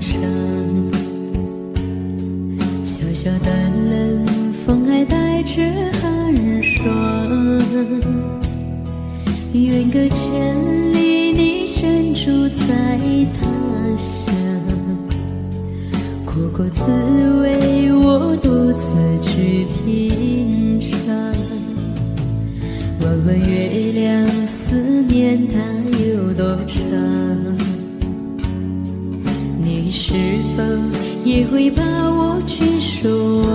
长。小小的冷风还带着寒霜，远隔千里，你身处在他乡。苦苦滋味，我独自去品尝。问问月亮，思念它有多长？你是否也会把我去守望？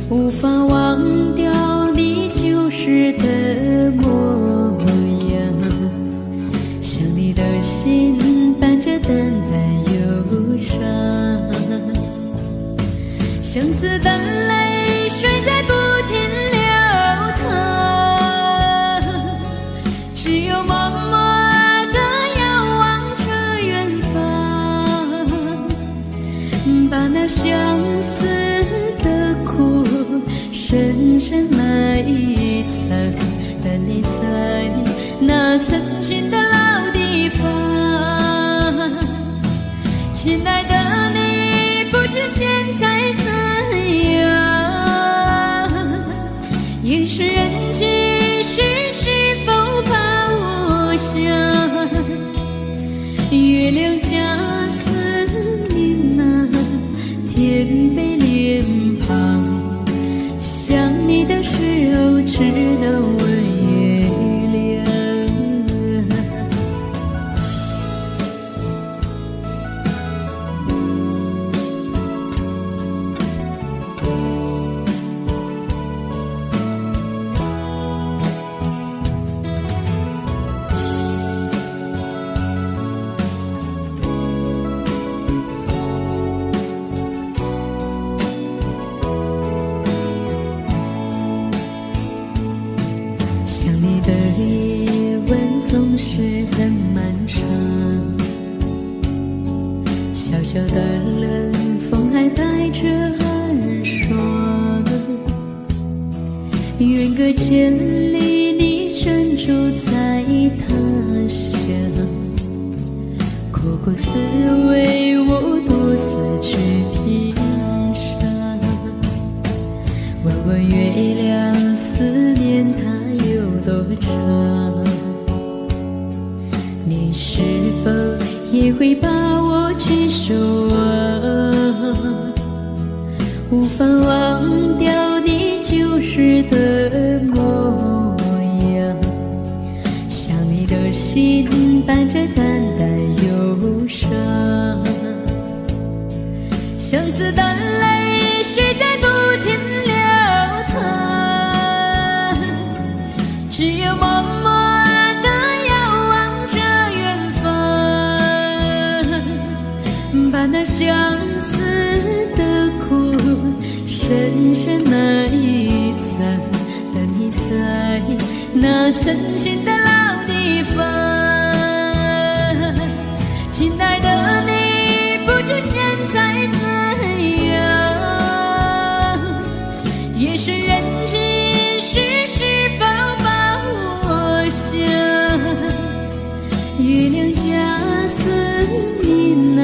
无法忘掉你旧时的模样，想你的心伴着淡淡忧伤，相思的泪水在不停流淌，只有默默地遥望着远方，把那相思的苦深深埋藏，等你在那曾经的老地方。亲爱的你，不知现在怎样？夜深人静时，是否把我想？月亮加思念啊，甜美脸庞。想你的时候，只能问月亮。想你的夜晚总是很漫长，小小的冷风还带着寒霜，远隔千里，你身处在他乡，苦苦滋味，我独自去品尝。问问月亮，思念它有多长？你是否也会把我去守望？无法忘掉你旧时的模样，想你的心伴着淡淡忧伤，相思的泪水在不停流淌，只有默默地遥望着远方，把那相思的苦深深埋藏，等你在那曾经的老地方。亲爱的你，不知现在怎样？夜深人静时，是否把我想？月亮加思念啊，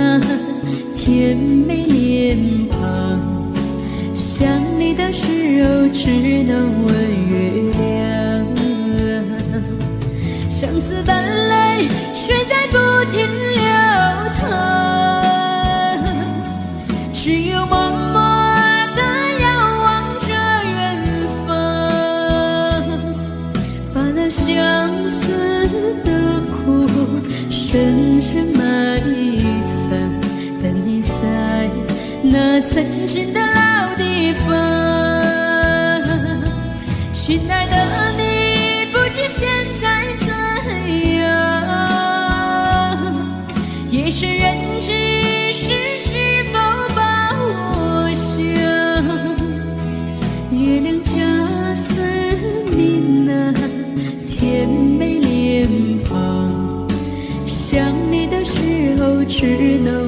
甜美脸庞。想你的时候，只能问月亮。相思的泪水在不停流淌，只有默默地遥望着远方，把那相思的苦深深埋藏，等你在那曾经的老地方。亲爱的你，不知现在怎样？夜深人静时，是否把我想？月亮加思念啊，甜美脸庞。想你的时候，只能